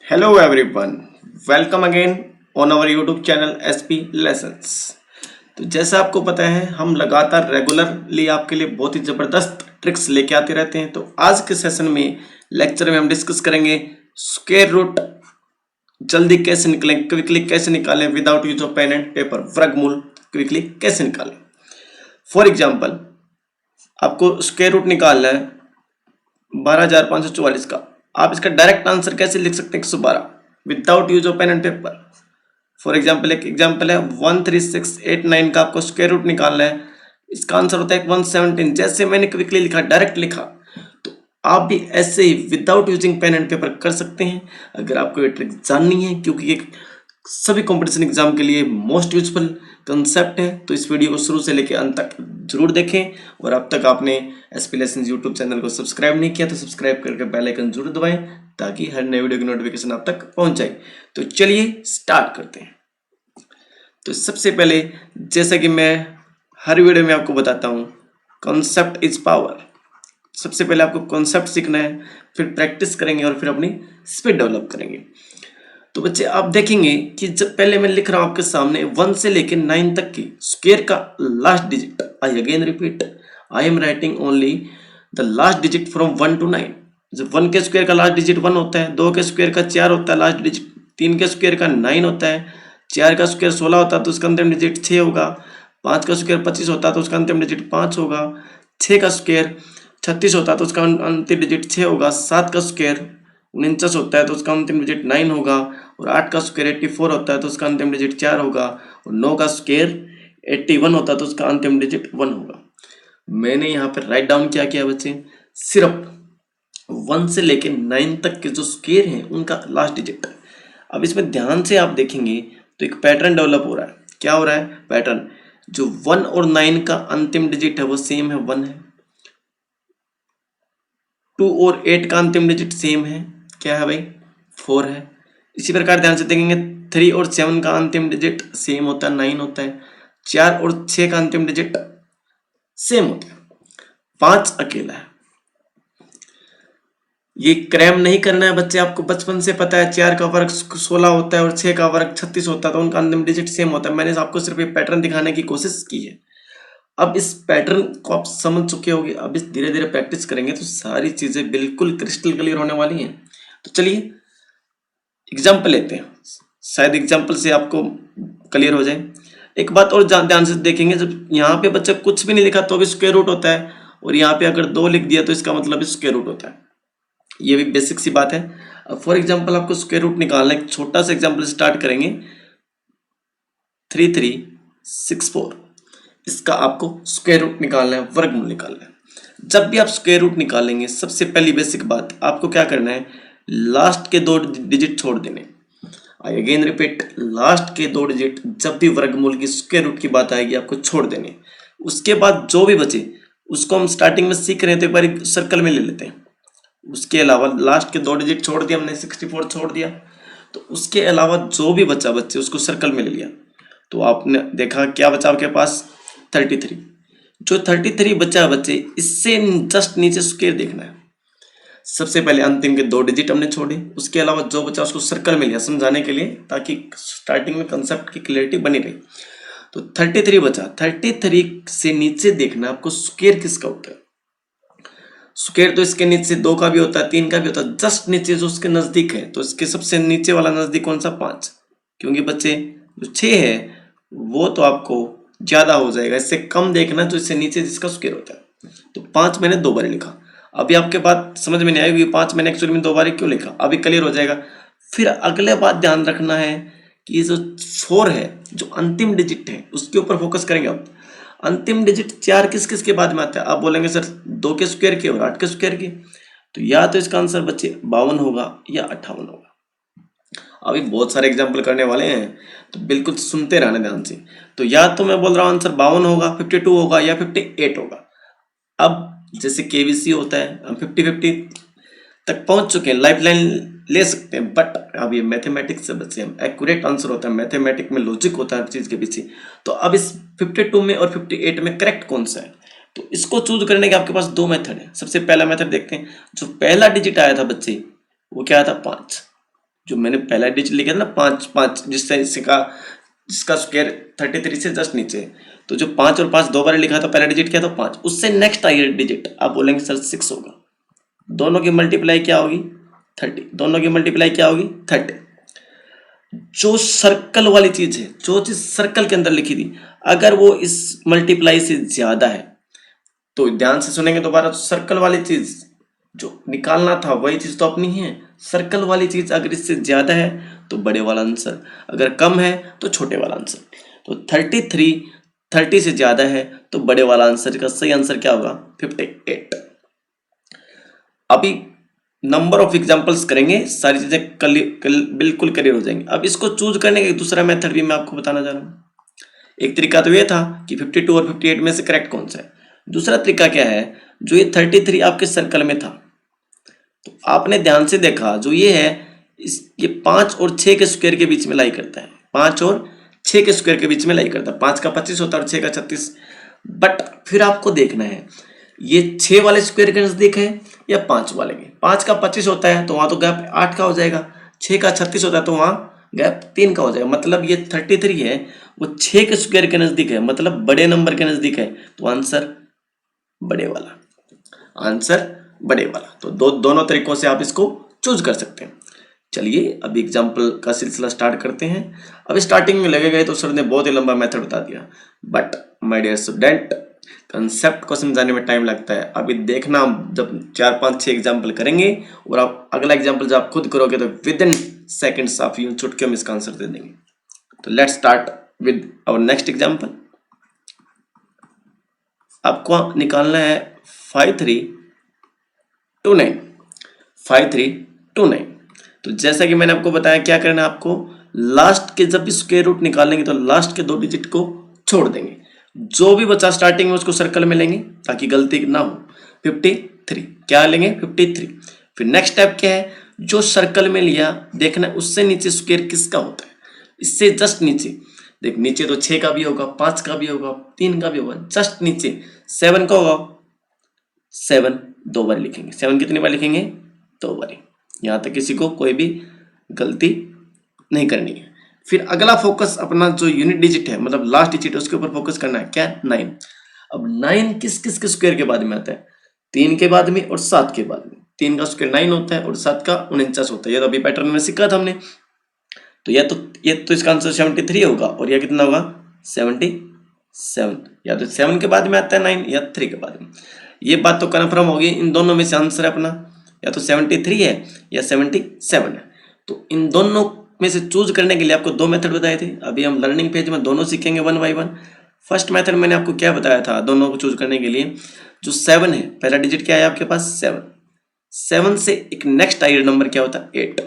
Hello everyone, welcome again on our YouTube channel SP Lessons। तो जैसा आपको पता है हम लगातार रेगुलरली आपके लिए बहुत ही ज़बरदस्त ट्रिक्स लेके आते रहते हैं। तो आज के सेशन में लेक्चर में हम डिस्कस करेंगे स्क्वायर रूट जल्दी कैसे निकलें, क्विकली कैसे निकालें without use of pen and paper. वर्गमूल क्विकली कैसे निकालें। फॉर एग्जाम्पल आपको स्क्वायर रूट निकालना है 12,544 का। आप इसका डायरेक्ट आंसर कैसे लिख सकते हैं 112 without use of pen and paper. For example एक एग्जाम्पल है 13689 का आपको स्क्वायर रूट निकालना है। इसका आंसर होता है 117। जैसे मैंने क्विकली लिखा, डायरेक्ट लिखा, तो आप भी ऐसे ही without using pen and paper कर सकते हैं अगर आपको ये ट्रिक जाननी है, क्योंकि एक सभी कंपटीशन एग्जाम के लिए मोस्ट यूजफुल कंसेप्ट है। तो इस वीडियो को शुरू से लेकर अंत तक जरूर देखें। और अब तक आपने एसपी लेसन्स यूट्यूब चैनल को सब्सक्राइब नहीं किया तो सब्सक्राइब करके बेल आइकन जरूर दबाएं ताकि हर नए वीडियो की नोटिफिकेशन आप तक पहुंच जाए। तो चलिए स्टार्ट करते हैं। तो सबसे पहले जैसा कि मैं हर वीडियो में आपको बताता हूँ, कॉन्सेप्ट इज पावर। सबसे पहले आपको कॉन्सेप्ट सीखना है, फिर प्रैक्टिस करेंगे और फिर अपनी स्पीड डेवलप करेंगे। तो बच्चे आप देखेंगे कि जब पहले मैं लिख रहा हूं आपके सामने 1 से लेकर 9 तक की स्क्वायर का last digit. I again repeat, I am writing only the last digit from 1 to 9। जब 1 के स्क्वायर का लास्ट डिजिट 1 होता है, 2 के स्क्वायर का 4 होता है लास्ट डिजिट, 3 के स्क्वायर का 9 होता है, 4 का स्क्वायर 16 होता है तो उसका अंतिम डिजिट 6 होगा, 5 का स्क्वायर 25 होता है तो उसका अंतिम डिजिट 5 होगा, 6 का स्क्वायर 36 होता है तो उसका अंतिम डिजिट 6 होगा, 7 का स्क्वायर 49 होता है तो उसका अंतिम डिजिट 9 होगा, और 8 का स्क्वायर 84 होता है तो उसका अंतिम डिजिट 4 होगा, और 9 का स्क्वायर 81 होता है तो उसका अंतिम डिजिट 1 होगा। मैंने यहाँ पर राइट डाउन क्या किया बच्चे, सिर्फ 1 से लेके 9 तक के जो स्क्वायर हैं उनका लास्ट डिजिट। अब इसमें ध्यान से आप देखेंगे तो एक पैटर्न डेवलप हो रहा है। क्या हो रहा है पैटर्न, जो 1 और 9 का अंतिम डिजिट है वो सेम है, 1 है। 2 और 8 का अंतिम डिजिट सेम है, क्या है भाई, 4 है। इसी प्रकार ध्यान से देखेंगे 3 और 7 का अंतिम डिजिट सेम होता है, 9 होता है। 4 और 6 का अंतिम डिजिट सेम होता है, 5 अकेला है। ये क्रैम नहीं करना है बच्चे, आपको बचपन से पता है 4 का वर्ग 16 होता है और 6 का वर्ग 36 होता है तो उनका अंतिम डिजिट सेम होता है। मैंने आपको सिर्फ ये पैटर्न दिखाने की कोशिश की है। अब इस पैटर्न को आप समझ चुके होंगे, अब इस धीरे धीरे प्रैक्टिस करेंगे तो सारी चीजें बिल्कुल क्रिस्टल क्लियर होने वाली हैं। तो चलिए एग्जाम्पल लेते हैं, शायद एग्जाम्पल से आपको क्लियर हो जाए। एक बात और ध्यान से देखेंगे, जब यहाँ पे बच्चा कुछ भी नहीं लिखा तो भी स्क्वायर रूट होता है, और यहाँ पे अगर 2 लिख दिया तो इसका मतलब स्क्वायर रूट होता है। ये भी बेसिक सी बात है। अब फॉर एग्जाम्पल आपको स्क्वायर रूट निकालना है, एक छोटा सा एग्जाम्पल स्टार्ट करेंगे 3364। इसका आपको स्क्वायर रूट निकालना है, वर्गमूल निकालना है। जब भी आप स्क्वायर रूट निकालेंगे सबसे पहली बेसिक बात आपको क्या करना है, लास्ट के 2 डिजिट छोड़ देने। आई अगेन रिपीट, लास्ट के 2 डिजिट जब भी वर्गमूल की स्क्वायर रूट की बात आएगी आपको छोड़ देने। उसके बाद जो भी बचे उसको हम स्टार्टिंग में सीख रहे हैं तो एक बार सर्कल में ले लेते हैं। उसके अलावा लास्ट के 2 डिजिट छोड़ दिया हमने, 64 छोड़ दिया, तो उसके अलावा जो भी बचा बच्चे उसको सर्कल में ले लिया। तो आपने देखा क्या बचा आपके पास, 33। जो 33 बचा बच्चे, इससे जस्ट नीचे स्क्वायर देखना है। सबसे पहले अंतिम के 2 डिजिट हमने छोड़े, उसके अलावा जो बचा उसको सर्कल में लिया समझाने के लिए, ताकि स्टार्टिंग में कंसेप्ट की क्लियरिटी बनी रही। तो 33 बचा, 33 से नीचे देखना आपको स्क्वायर किसका होता है। स्क्वायर तो इसके नीचे 2 का भी होता है, 3 का भी होता है, जस्ट नीचे जो उसके नजदीक है, तो इसके सबसे नीचे वाला नजदीक कौन सा, 5। क्योंकि बच्चे जो 6 है वो तो आपको ज्यादा हो जाएगा, इससे कम देखना जो इससे नीचे जिसका स्क्वायर होता है। तो 5 मैंने 2 बार लिखा। अभी आपके बात समझ में नहीं आएगी 5 मैंने एक्चुअली में 2 बार क्यों लिखा, अभी क्लियर हो जाएगा। फिर अगले बात ध्यान रखना है कि जो 4 है, जो अंतिम डिजिट है, उसके ऊपर फोकस करेंगे आप। अंतिम डिजिट 4 किस किस के बाद में आता है, आप बोलेंगे सर 2 के स्क्वायर के और 8 के स्क्वायर के, तो या तो इसका आंसर बच्चे 52 होगा या 58 होगा। अभी बहुत सारे एग्जाम्पल करने वाले हैं तो बिल्कुल सुनते रहना ध्यान से। तो या तो मैं बोल रहा हूँ आंसर 52 होगा, 52 होगा या 58 होगा। अब जैसे केबीसी होता है, हम 50-50 तक पहुंच चुके हैं, लाइफ लाइन ले सकते हैं, बट अब ये मैथमेटिक्स से बच्चे हम एक्यूरेट आंसर होता है, मैथमेटिक्स में लॉजिक होता है हर चीज के पीछे। तो अब इस 52 में और 58 में करेक्ट कौन सा है, तो इसको चूज करने के आपके पास 2 मेथड है। सबसे पहला मेथड देखते हैं, जो पहला डिजिट आया था बच्चे वो क्या था, 5। जो मैंने पहला डिजिट लिखा था ना 5 जिसका स्क्वायर 33 से जस्ट नीचे, तो जो 5 और 5 दो बार लिखा था, पहला डिजिट क्या था 5, उससे नेक्स्ट आई डिजिट आप बोलेंगे सर 6 होगा। दोनों की मल्टीप्लाई क्या होगी 30, दोनों की मल्टीप्लाई क्या होगी 30। जो सर्कल वाली चीज है, जो चीज सर्कल के अंदर लिखी थी, अगर वो इस मल्टीप्लाई से ज्यादा है तो ध्यान से सुनेंगे दोबारा, तो सर्कल वाली चीज जो निकालना था वही चीज तो अपनी है। सर्कल वाली चीज अगर इससे ज्यादा है तो बड़े वाला आंसर, अगर कम है तो छोटे वाला आंसर। तो 33 30 से ज्यादा है तो बड़े वाला आंसर का सही आंसर क्या होगा 58। अभी नंबर ऑफ एग्जांपल्स करेंगे, सारी चीजें बिल्कुल क्लियर हो जाएंगी। अब इसको चूज करने का एक दूसरा मेथड भी मैं आपको बताना चाह रहा हूँ। एक तरीका तो ये था कि 52 और 58 में से करेक्ट कौन सा है। दूसरा तरीका क्या है, जो ये 33 आपके सर्कल में था, तो आपने ध्यान से देखा जो ये है ये 5 और 6 के स्क्वायर के बीच में लाई करता है, 5 और 6 के स्क्वायर के बीच में लाई करता है। 5 का 25 होता है और 6 का 36। बट फिर आपको देखना है ये 6 वाले स्क्वायर के नजदीक है या 5 वाले के। 5 का 25 होता है तो वहां तो गैप 8 का हो जाएगा, 6 का 36 होता है तो वहां गैप 3 का हो जाएगा। मतलब ये 33 है वो 6 के स्क्वायर के नजदीक है, मतलब बड़े नंबर के नजदीक है, तो आंसर बड़े वाला, आंसर बड़े वाला। तो दोनों तरीकों से आप इसको चूज कर सकते हैं। चलिए अभी एग्जाम्पल का सिलसिला स्टार्ट करते हैं। अब स्टार्टिंग में लगेगा तो सर ने बहुत ही लंबा मेथड बता दिया, but my dear student concept को समझाने में टाइम लगता है। अभी देखना जब 4 5 6 एग्जाम्पल करेंगे और आप अगला एग्जाम्पल जब आप खुद करोगे तो विद इन सेकेंड्स आप यूं चुटकियों में इसका आंसर दे देंगे। तो let's start with our next example. आपको निकालना है 5329, 5329। तो जैसा कि मैंने आपको बताया क्या करना है, आपको लास्ट के जब भी स्क्वायर रूट निकालेंगे तो लास्ट के 2 डिजिट को छोड़ देंगे, जो भी बचा स्टार्टिंग में उसको सर्कल में लेंगे ताकि गलती ना हो। 53 क्या लेंगे 53। फिर नेक्स्ट स्टेप क्या है, जो सर्कल में लिया देखना उससे नीचे स्क्वायर किसका होता है, इससे जस्ट नीचे देख, नीचे तो 6 का भी होगा, 5 का भी होगा, 3 का भी होगा, जस्ट नीचे 7 का होगा। 7 2 बार लिखेंगे, 7 कितनी बार लिखेंगे 2 बार। यहां तक किसी को कोई भी गलती नहीं करनी है। फिर अगला फोकस अपना जो यूनिट डिजिट है, मतलब लास्ट डिजिट है, उसके ऊपर फोकस करना है, क्या 9। अब 9 किस किस के स्क्वायर के बाद में आता है, 3 के बाद में और 7 के बाद में। 3 का स्क्वायर 9 होता है और 7 का 49 होता है, ये तो अभी पैटर्न में सीखा था हमने। तो ये तो इसका आंसर 73 होगा और यह कितना होगा 77। या तो 7 के बाद में आता है 9 या 3 के बाद में। ये बात तो कन्फर्म होगी, इन दोनों में से आंसर अपना या तो 73 है या 77 है। तो इन दोनों में से चूज करने के लिए आपको 2 मेथड बताए थे। अभी हम लर्निंग पेज में दोनों सीखेंगे 1 बाय 1। फर्स्ट मेथड मैंने आपको क्या बताया था दोनों को चूज करने के लिए, जो 7 है, पहला डिजिट क्या है आपके पास 7, 7 से एक नेक्स्ट आई नंबर क्या होता है 8,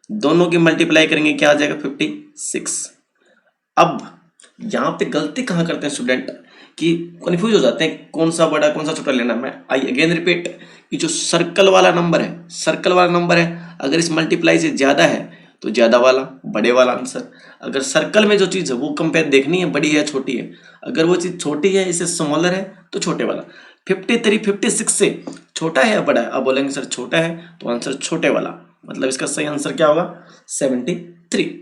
दोनों की मल्टीप्लाई करेंगे क्या आ जाएगा 56। अब यहाँ पे गलती कहाँ करते हैं स्टूडेंट कि कंफ्यूज हो जाते हैं कौन सा बड़ा कौन सा छोटा लेना। मैं आई अगेन रिपीट कि जो सर्कल वाला नंबर है, सर्कल वाला नंबर है, अगर इस मल्टीप्लाई से ज्यादा है तो ज्यादा वाला बड़े वाला आंसर। अगर सर्कल में जो चीज है वो कंपेयर देखनी है बड़ी है छोटी है, अगर वो चीज छोटी है इससे स्मॉलर है तो छोटे वाला। 53 56 से छोटा है या बड़ा है, अब बोलेंगे सर छोटा है तो आंसर छोटे वाला, मतलब इसका सही आंसर क्या होगा 73।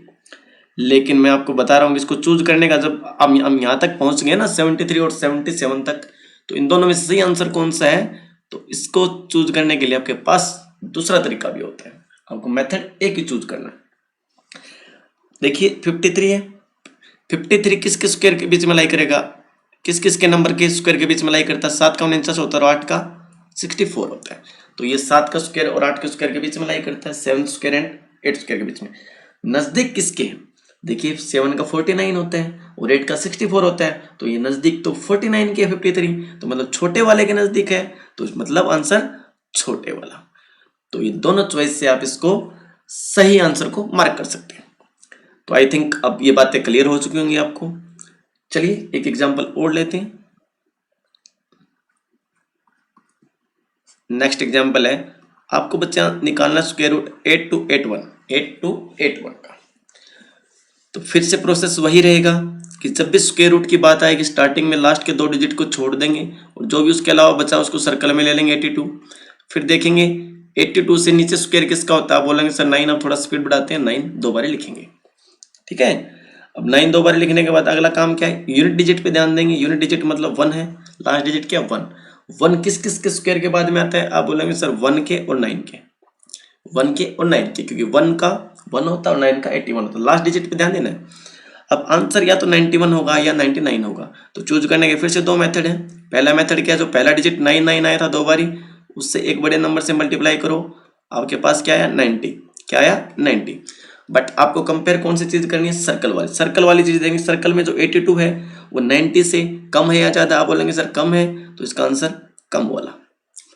लेकिन मैं आपको बता रहा हूँ इसको चूज करने का, जब हम यहाँ तक पहुंच गए ना 73 और 77 तक, तो इन दोनों में से सही आंसर कौन सा है, तो इसको चूज करने के लिए आपके पास दूसरा तरीका भी होता है। आपको मेथड एक ही चूज करना है। देखिए 53 है, 53 किस किस स्क्वायर के बीच में लाई करेगा, किस किस के नंबर के स्क्वायर के बीच में लाई करता है, 7 का 49 होता है और 8 का 64 होता है। तो ये 7 का स्क्वायर और 8 के स्क्वायर के बीच में लाई करता है, 7 स्क्वायर एंड 8 स्क्वायर के बीच में। नजदीक किसके हैं, देखिए 7 का 49 होता है और 8 का 64 होता है, तो ये नजदीक तो 49 के 53, तो मतलब छोटे वाले के नजदीक है, तो मतलब आंसर छोटे वाला। तो ये दोनों चॉइस से आप इसको सही आंसर को मार्क कर सकते हैं। तो आई थिंक अब ये बातें क्लियर हो चुकी होंगी आपको। चलिए एक एग्जांपल और लेते हैं। नेक्स्ट एग्जांपल है, आपको बच्चा निकालना स्क्वायर रूट 8281 का। तो फिर से प्रोसेस वही रहेगा कि जब भी स्क्वायर रूट की बात आएगी स्टार्टिंग में लास्ट के 2 डिजिट को छोड़ देंगे और जो भी उसके अलावा बचा उसको सर्कल में ले लेंगे 82। फिर देखेंगे 82 से नीचे स्क्वायर किसका होता है? आप बोलेंगे सर 9, अब थोड़ा स्पीड बढ़ाते हैं, 9 दो बार लिखेंगे। ठीक है, अब 9 दो बार लिखने के बाद अगला काम क्या है? यूनिट डिजिट पे ध्यान देंगे। यूनिट डिजिट मतलब 1 है, लास्ट डिजिट क्या? 1। 1 किस किस के स्क्वायर के बाद में आता है? आप बोलेंगे सर 1 के और 9 के, 1 के और 9 के, क्योंकि 1 का 1 होता है और 9 का 81 होता है। लास्ट डिजिट पे ध्यान देना है। अब आंसर या तो 91 होगा या 99 होगा। तो चूज करने के फिर से दो मेथड है। पहला मेथड क्या है? जो पहला डिजिट 99 आया था दो बारी, उससे एक बड़े नंबर से मल्टीप्लाई करो, आपके पास क्या आया? 90। क्या आया? 90। बट आपको कंपेयर कौन सी चीज करनी है? सर्कल वाली। सर्कल वाली चीज देंगे। सर्कल में जो 82 है वो 90 से कम है या ज्यादा? आप बोलेंगे सर कम है, तो इसका आंसर कम वाला,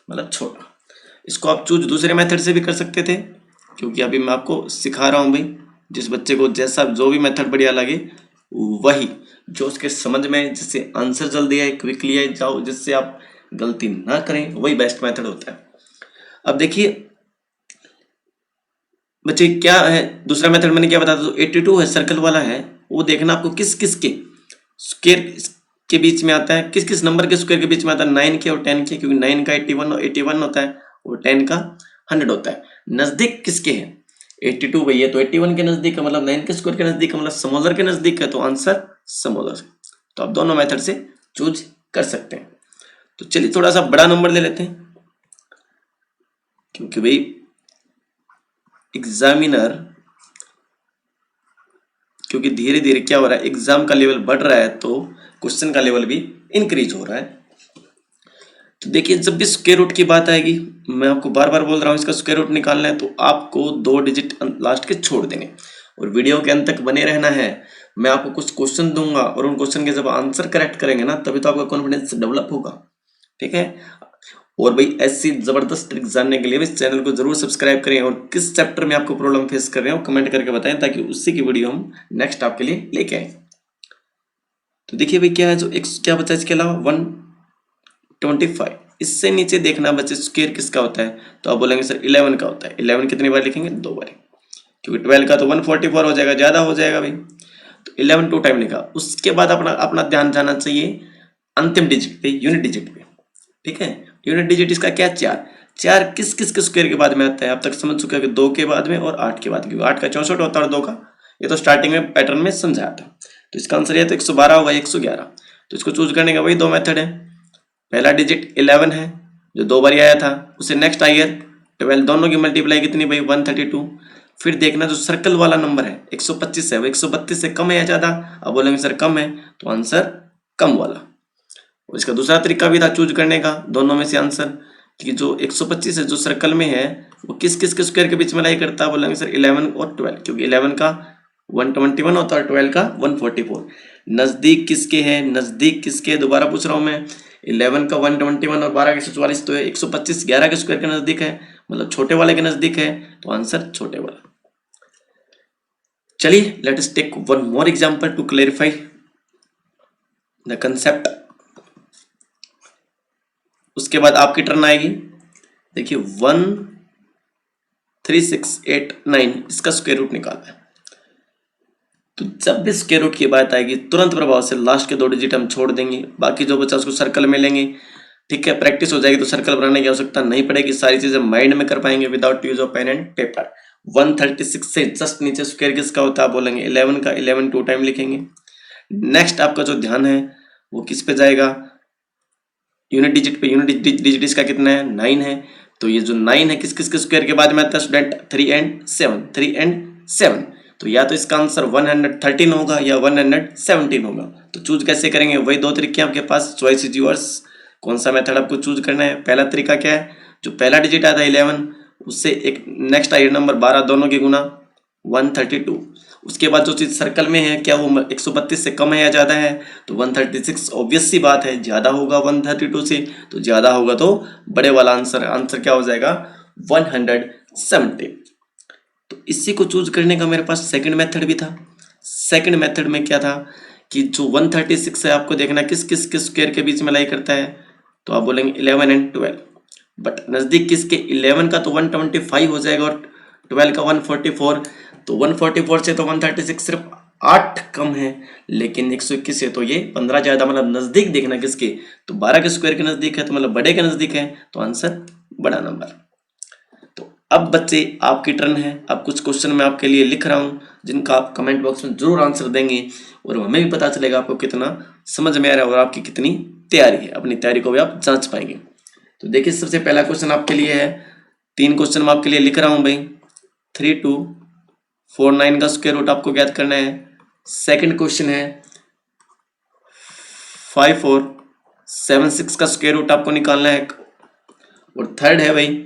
मतलब छोटा। इसको आप चूज दूसरे मेथड से भी कर सकते थे, क्योंकि अभी मैं आपको सिखा रहा हूं भाई। जिस बच्चे को जैसा जो भी मेथड बढ़िया लगे वही, जो उसके समझ में, जिससे आंसर जल्दी आए, क्विकली आए जाओ, जिससे आप गलती ना करें, वही बेस्ट मेथड होता है। अब देखिए बच्चे क्या है दूसरा मेथड, मैंने क्या बताया? 82 है, सर्कल वाला है, वो देखना आपको किस किस के स्क्वायर के बीच में आता है, किस किस नंबर के स्क्वायर के बीच में आता है? 9 के और 10 के, क्योंकि 9 का 81 होता है और 10 का 100 होता है। नजदीक किसके है? 82 भाई है तो 81 के नजदीक है, मतलब 9 के स्क्वायर के नजदीक है, मतलब समोलर के नजदीक है, तो आंसर समोलर। तो आप दोनों मेथड से चूज कर सकते हैं। तो चलिए थोड़ा सा बड़ा नंबर ले लेते हैं, क्योंकि भाई एग्जामिनर, क्योंकि धीरे धीरे क्या हो रहा है, एग्जाम का लेवल बढ़ रहा है, तो क्वेश्चन का लेवल भी इंक्रीज हो रहा है। तो देखिए जब भी स्क्वायर रूट की बात आएगी, मैं आपको बार बार बोल रहा हूँ, इसका स्क्वायर रूट निकालना है तो आपको 2 डिजिट लास्ट के छोड़ देंगे और वीडियो के अंत तक बने रहना है। मैं आपको कुछ क्वेश्चन दूंगा और उन क्वेश्चन के जब आंसर करेक्ट करेंगे ना, तभी तो आपका कॉन्फिडेंस डेवलप होगा। ठीक है, और भाई ऐसी जबरदस्त ट्रिक जानने के लिए इस चैनल को जरूर सब्सक्राइब करें, और किस चैप्टर में आपको प्रॉब्लम फेस कर रहे हो कमेंट करके बताएं, ताकि उसी की वीडियो हम नेक्स्ट आपके लिए लेके आए। तो देखिए भाई क्या है, जो क्या बचा इसके अलावा 125, इससे नीचे देखना बच्चे स्क्वायर किसका होता है? तो आप बोलेंगे सर 11 का होता है। 11 कितनी बार लिखेंगे? 2 बार, क्योंकि 12 का तो 144 हो जाएगा, ज्यादा हो जाएगा भाई, तो 11 2 टाइम लिखा। उसके बाद अपना अपना ध्यान जाना चाहिए अंतिम डिजिट पे, यूनिट डिजिट पे। ठीक है, यूनिट डिजिट इसका क्या? 4। 4 किस किस के स्क्वायर के बाद में आता है? अब तक समझ चुके हैं कि 2 के बाद में और 8 के बाद, क्योंकि 8 का 64 होता है और 2 का, ये तो स्टार्टिंग में पैटर्न में समझाया था। तो इसका आंसर ये तो 112 होगा, 111। तो इसको चूज करने का वही 2 मेथड है। पहला डिजिट 11 है जो 2 बार आया था, उसे नेक्स्ट आयर 12, दोनों की मल्टीप्लाई कितनी भाई? 132। फिर देखना जो सर्कल वाला नंबर है 125 है, वो 132 से कम है या ज्यादा? अब बोलेंगे सर कम है, तो आंसर कम वाला। और इसका दूसरा तरीका भी था चूज करने का, दोनों में से आंसर, कि जो 125 है जो सर्कल में है, वो किस किस के स्क्वायर के बीच में लाई करता है? बोलेंगे सर 11 और 12, क्योंकि 11 का 121 होता है, 12 का 144। नजदीक किसके है? नजदीक किसके है? दोबारा पूछ रहा हूं मैं, 11 का 121 और 12 का 144, तो 125 11 के स्क्वायर के नजदीक है, मतलब छोटे वाले के नजदीक है, तो आंसर छोटे वाला। चलिए let us take one more example to clarify the concept. उसके बाद आपकी टर्न आएगी। देखिए 1 3 6 8 9 इसका स्क्वायर रूट निकालना है। तो जब भी स्क्वायर रूट की बात आएगी, तुरंत प्रभाव से लास्ट के 2 डिजिट हम छोड़ देंगे, बाकी जो बचा उसको सर्कल में लेंगे। ठीक है, प्रैक्टिस हो जाएगी तो सर्कल बनाने की आवश्यकता नहीं पड़ेगी, सारी चीजें माइंड में कर पाएंगे without use of pen and paper. 136 से जस्ट नीचे स्क्वायर किसका होता है? बोलेंगे 11 का। 11 2 टाइम लिखेंगे। नेक्स्ट आपका जो ध्यान है वो किस पे जाएगा? यूनिट डिजिट पे। यूनिट डिजिट इसका कितना है? 9 है। तो ये जो 9 है किस किस के स्क्वायर के बाद में आता है स्टूडेंट? 3 एंड 7। 3 एंड 7, तो या तो इसका आंसर 113 होगा या 117 होगा। तो चूज कैसे करेंगे? वही 2 तरीके आपके पास, चॉइस इज योर्स। कौन सा मेथड आपको चूज करना है? पहला तरीका क्या है? जो पहला डिजिट आता है 11, उससे एक नेक्स्ट आइड नंबर 12, दोनों के गुना 132। उसके बाद जो चीज सर्कल में है, क्या वो 132 से कम है या ज्यादा है? तो 136 ऑब्वियस सी बात है, ज्यादा होगा 132 से, तो ज्यादा होगा तो बड़े वाला आंसर। आंसर क्या हो जाएगा? 170। तो इसी को चूज करने का मेरे पास सेकंड मेथड भी था। सेकंड मेथड में क्या था कि जो 136 है, आपको देखना किस किस के स्क्वायर के बीच में लाई करता है? तो आप बोलेंगे 11 एंड 12, बट नजदीक किसके? 11 का तो 125 हो जाएगा और 12 का 144, तो 144 से तो 136 सिर्फ 8 कम है, लेकिन 121 से तो ये 15 ज्यादा, मतलब नजदीक देखना किसके? तो 12 के स्क्वायर के नजदीक है, तो मतलब बड़े के नजदीक है, तो आंसर बड़ा नंबर। अब बच्चे आपकी टर्न है। अब कुछ क्वेश्चन मैं आपके लिए लिख रहा हूँ जिनका आप कमेंट बॉक्स में जरूर आंसर देंगे और हमें भी पता चलेगा आपको कितना समझ में आ रहा है और आपकी कितनी तैयारी है। अपनी तैयारी को भी आप जांच पाएंगे। तो देखिए सबसे पहला क्वेश्चन आपके लिए है, 3 क्वेश्चन मैं आपके लिए लिख रहा हूँ भाई। 3249 का स्क्वायर रूट आपको ज्ञात करना है। सेकंड क्वेश्चन है 5476 का स्क्वायर रूट आपको निकालना है। और थर्ड है भाई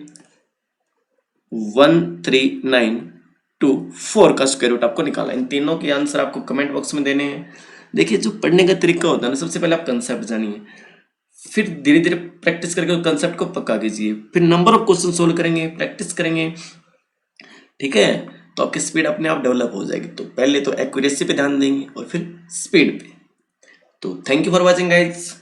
13924 का स्क्वायर रूट आपको निकालना है। इन तीनों के आंसर आपको कमेंट बॉक्स में देने हैं। देखिए जो पढ़ने का तरीका होता है ना, सबसे पहले आप कंसेप्ट जानिए, फिर धीरे धीरे प्रैक्टिस करके उस कंसेप्ट को पक्का कीजिए, फिर नंबर ऑफ क्वेश्चन सोल्व करेंगे, प्रैक्टिस करेंगे, ठीक है, तो आपकी स्पीड अपने आप डेवलप हो जाएगी। तो पहले तो एक्यूरेसी पे ध्यान देंगे और फिर स्पीड पे। तो thank you for watching guys.